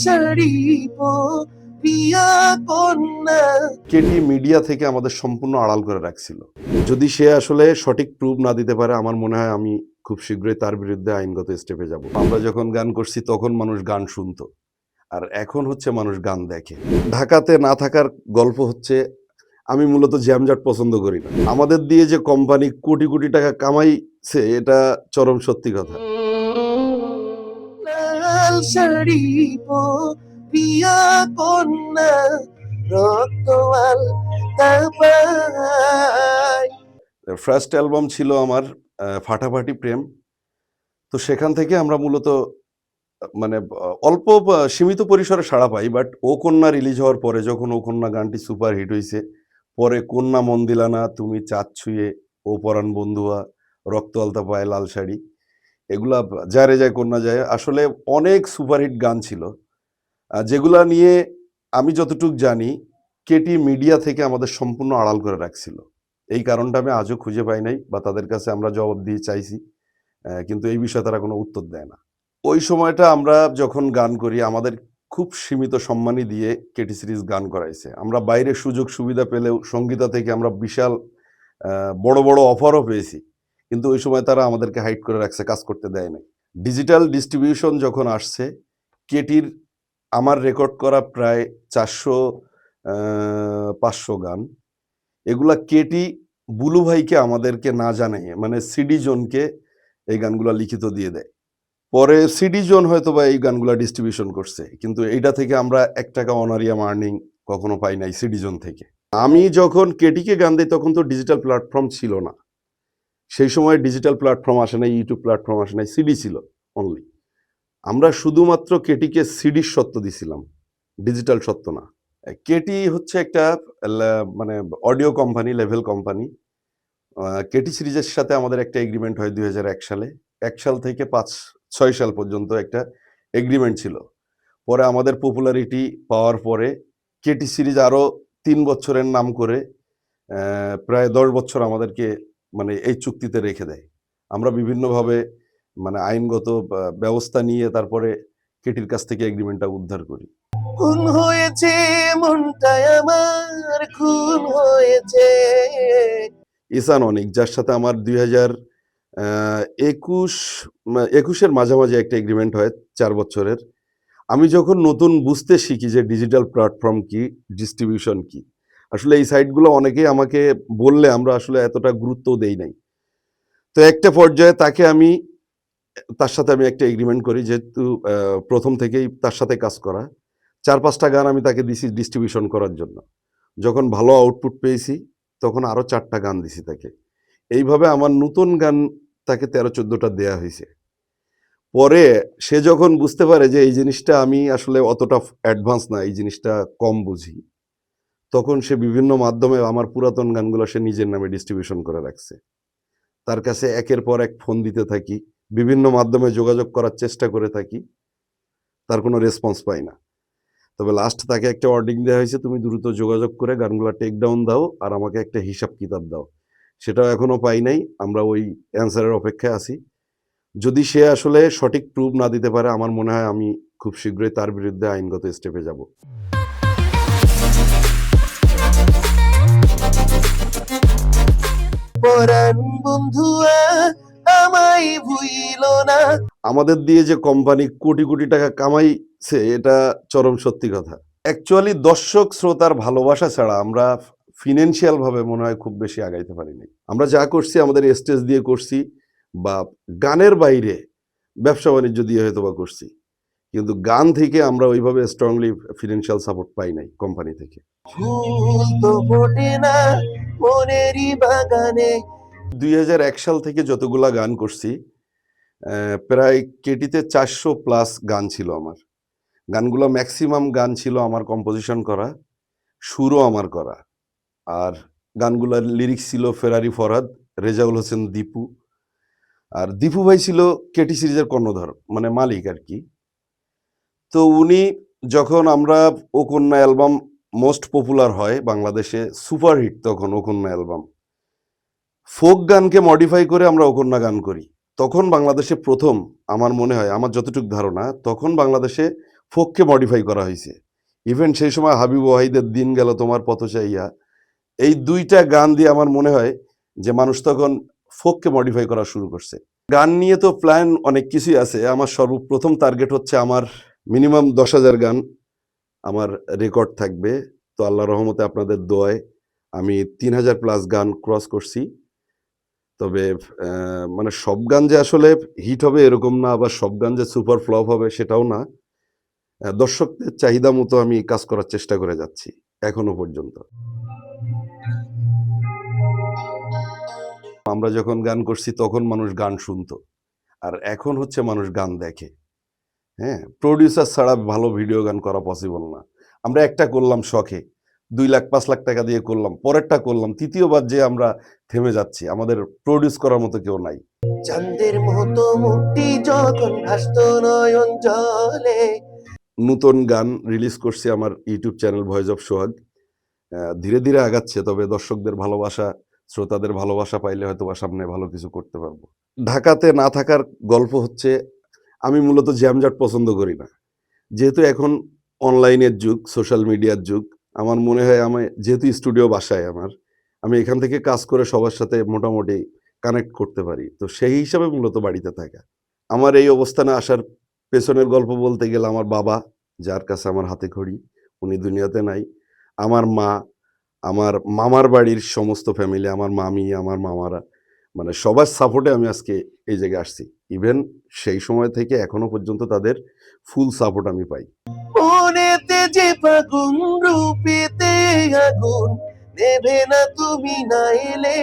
শাড়ি পরিয়া কন্যা। Katie media থেকে আমাদের সম্পূর্ণ আড়াল করে রাখছিল। যদি সে আসলে সঠিক প্রুফ না দিতে পারে, আমার মনে হয় আমি খুব শীঘ্রই তার বিরুদ্ধে আইনগত স্টেপে যাব। আমরা যখন গান করছি তখন মানুষ গান শুনতো, আর এখন হচ্ছে মানুষ গান দেখে। ঢাকাতে না থাকার গল্প হচ্ছে, আমি মূলত জ্যামজট পছন্দ করি না। আমাদের দিয়ে যে কোম্পানি কোটি কোটি টাকা কামাইছে, এটা চরম সত্যি কথা। লাল শাড়ি পরিয়া কন্যা রক্তওয়াল তাপাই। ফার্স্ট অ্যালবাম ছিল আমার ফাটাফাটি প্রেম। তো সেখান থেকে আমরা মূলত মানে অল্প সীমিত পরিসরে সাড়া পাই, বাট ও কন্যা রিলিজ হওয়ার পরে, যখন ও কন্যা গানটি সুপার হিট হয়েছে, পরে কন্যা মন দিলানা, তুমি চাঁদ ছুঁয়ে, ও পরাণ বন্ধুয়া, রক্ত আলতা পায়, লাল শাড়ি, এগুলা যায় যায় কন্যা যায়, আসলে অনেক সুপারহিট গান ছিল, যেগুলা নিয়ে আমি যতটুক জানি কেটি মিডিয়া থেকে আমাদের সম্পূর্ণ আড়াল করে রাখছিল। এই কারণটা আমি আজও খুঁজে পাই নাই, বা তাদের কাছে আমরা জবাব দিয়ে চাইছি, কিন্তু এই বিষয়ে তারা কোনো উত্তর দেয় না। ওই সময়টা আমরা যখন গান করি, আমাদের খুব সীমিত সম্মানই দিয়ে কেটি সিরিজ গান করাইছে। আমরা বাইরে সুযোগ সুবিধা পেলেও সঙ্গীতা থেকে আমরা বিশাল বড় বড় অফারও পেয়েছি, কিন্তু ওই সময় তারা আমাদেরকে হাইড করে রাখছে, কাজ করতে দেয় নাই। ডিজিটাল ডিস্ট্রিবিউশন যখন আসছে, কেটির আমার রেকর্ড করা প্রায় 400-500 গান, এগুলা কেটি বুলু ভাইকে আমাদেরকে না জানাই, মানে সিডি জোনকে এই গানগুলা লিখিত দিয়ে দেয়। পরে সিডি জোন হয়তো বা এই গানগুলা ডিস্ট্রিবিউশন করছে, কিন্তু এইটা থেকে আমরা 1 টাকা অনারিয়াম আর্নিং কখনো পাই নাই সিডি জোন থেকে। আমি যখন কেটিকে গান দিই তখন তো ডিজিটাল প্ল্যাটফর্ম ছিল না। সেই সময় ডিজিটাল প্ল্যাটফর্ম আসে নাই, ইউটিউব প্ল্যাটফর্ম আসে নাই, সিডি ছিল অনলি। আমরা শুধুমাত্র কেটিকে সিডির সত্ত্ব দিছিলাম, ডিজিটাল সত্ত্ব না। কেটি হচ্ছে একটা মানে অডিও কোম্পানি, লেভেল কোম্পানি। কেটি সিরিজের সাথে আমাদের একটা এগ্রিমেন্ট হয় 2001 সালে। 1 সাল থেকে 5-6 সাল পর্যন্ত একটা এগ্রিমেন্ট ছিল। পরে আমাদের পপুলারিটি পাওয়ার পরে কেটি সিরিজ আরও 3 বছরের নাম করে প্রায় 10 বছর আমাদেরকে মানে এই চুক্তিতে রেখে দেয়। আমরা বিভিন্নভাবে মানে আইনগত ব্যবস্থা নিয়ে তারপরে কেটির কাছ থেকে এগ্রিমেন্টটা উদ্ধার করি। খুন হয়েছে মনটাই আমার, খুন হয়েছে। ইসান অনিক, যার সাথে আমার 2021-এর মাঝামাঝি একটা এগ্রিমেন্ট হয় 4 বছরের। আমি যখন নতুন বুঝতে শিখি যে ডিজিটাল প্ল্যাটফর্ম কি, ডিস্ট্রিবিউশন কি, আসলে এই সাইটগুলো অনেকেই আমাকে বললে আমরা আসলে এতটা গুরুত্ব দেই নাই। তো একটা পর্যায়ে তার সাথে আমি একটা এগ্রিমেন্ট করি, যেহেতু প্রথম থেকেই তার সাথে কাজ করা। 4-5টা গান আমি তাকে দিছি ডিস্ট্রিবিউশন করার জন্য। যখন ভালো আউটপুট পেয়েছি তখন আরো 4টা গান দিছি তাকে। এইভাবে আমার নতুন গান তাকে 13-14টা দেয়া হয়েছে। পরে সে যখন বুঝতে পারে যে এই জিনিসটা আমি আসলে অতটা অ্যাডভান্স না, এই জিনিসটা কম বুঝি, তখন সে বিভিন্ন মাধ্যমে আমার পুরাতন গানগুলো সে নিজের নামে ডিস্ট্রিবিউশন করে রাখছে। তার কাছে একের পর এক ফোন দিতে থাকি, বিভিন্ন মাধ্যমে যোগাযোগ করার চেষ্টা করে থাকি, তার কোনো রেসপন্স পাই না। তবে লাস্ট তাকে একটা ওয়ার্নিং দেওয়া হয়েছে, তুমি দ্রুত যোগাযোগ করে গানগুলো টেক ডাউন দাও আর আমাকে একটা হিসাব কিতাব দাও। সেটাও এখনো পাই নাই, আমরা ওই অ্যান্সারের অপেক্ষায় আছি। যদি সে আসলে সঠিক প্রুফ না দিতে পারে, আমার মনে হয় আমি খুব শীঘ্রই তার বিরুদ্ধে আইনগত স্টেপে যাব। পরাণ বন্ধুয়া আমায় ভুইল না। আমাদের দিয়ে যে কোম্পানি কোটি কোটি টাকা কামাইছে, এটা চরম সত্যি কথা। অ্যাকচুয়ালি দর্শক শ্রোতার ভালোবাসা ছাড়া আমরা ফিনান্সিয়াল ভাবে মনে হয় খুব বেশি আগাইতে পারিনি। আমরা যা করছি আমাদের স্টেজ দিয়ে করছি, বা গানের বাইরে ব্যবসা বাণিজ্য দিয়ে হয়তো বা করছি, কিন্তু গান থেকে আমরা ওইভাবে স্ট্রংলি ফিনান্সিয়াল সাপোর্ট পাই নাই কোম্পানি থেকে। ফুল তো ফোটে না মনেরই বাগানে। 2001 সাল থেকে যতগুলা গান করছি, প্রায় কেটিতে 400+ গান ছিল আমার। গানগুলো ম্যাক্সিমাম গান ছিল আমার কম্পোজিশন করা, সুরও আমার করা। আর গানগুলোর লিরিক্স ছিল ফেরারি ফরহাদ, রেজাউল হোসেন দীপু। আর দীপু ভাই ছিল কেটি সিরিজের কর্ণধার, মানে মালিক আর কি। তো উনি যখন আমরা ও কন্যা অ্যালবাম মোস্ট পপুলার হয় বাংলাদেশে, সুপারহিট তখন ও কন্যা অ্যালবাম, ফোক গানকে মডিফাই করে আমরা ও কন্যা গান করি। তখন বাংলাদেশে প্রথম, আমার মনে হয়, আমার যতটুকু ধারণা, তখন বাংলাদেশে ফোককে মডিফাই করা হয়েছে। ইভেন সেই সময় হাবিব ওয়াহিদের দিন গেল তোমার পথ চাইয়া, এই ২টা গান দিয়ে আমার মনে হয় যে মানুষ তখন ফোককে মডিফাই করা শুরু করছে। গান নিয়ে তো প্ল্যান অনেক কিছুই আছে। আমার সর্বপ্রথম টার্গেট হচ্ছে আমার মিনিমাম ১০,০০০ গান আমার রেকর্ড থাকবে। তো আল্লাহর রহমতে আপনাদের দোয়ায় আমি ৩,০০০ প্লাস গান ক্রস করছি। তবে মানে সব গান যে আসলে হিট হবে এরকম না, আবার সব গান যে সুপার ফ্লপ হবে সেটাও না। দর্শকদের চাহিদা মতো আমি কাজ করার চেষ্টা করে যাচ্ছি এখনো পর্যন্ত। আমরা যখন গান করছি তখন মানুষ গান শুনতো, আর এখন হচ্ছে মানুষ গান দেখে। হ্যাঁ, প্রোডিউসার ছাড়া ভালো ভিডিও গান করা পসিবল না। আমরা একটা করলাম শখে, ২ লাখ ৫ লাখ টাকা দিয়ে করলাম, পরেরটা করলাম, তৃতীয়বার যে আমরা থেমে যাচ্ছি, আমাদের প্রডিউস করার মতো কেউ নাই। চাঁদের মতো মুক্তি যখন ভাসতো নয়ন জলে। নতুন গান রিলিজ করছি আমার ইউটিউব চ্যানেল ভয়েস অফ সোহাগ। ধীরে ধীরে আগাচ্ছে, তবে দর্শকদের ভালোবাসা, শ্রোতাদের ভালোবাসা পাইলে হয়তো বা সামনে ভালো কিছু করতে পারবো। ঢাকাতে না থাকার গল্প হচ্ছে, আমি মূলত জ্যামজট পছন্দ করি না। যেহেতু এখন অনলাইনের যুগ, সোশ্যাল মিডিয়ার যুগ, আমার মনে হয় আমি যেহেতু স্টুডিও বাসায় আমার, আমি এখান থেকে কাজ করে সবার সাথে মোটামুটি কানেক্ট করতে পারি। তো সেই হিসাবে মূলত বাড়িতে থাকা। আমার এই অবস্থানে আসার পেছনের গল্প বলতে গেলে আমার বাবা, যার কাছে আমার হাতে খড়ি, উনি দুনিয়াতে নাই। আমার মা, আমার মামার বাড়ির সমস্ত ফ্যামিলি, আমার মামি, আমার মামারা, মানে সবার সাপোর্টে আমি আজকে এই জায়গায় আসছি। ইভেন সেই সময় থেকে এখনো পর্যন্ত তাদের ফুল সাপোর্ট আমি পাই। মনেতে যে ফাগুন রূপেতে আগুন নেভে না তুমি না এলে।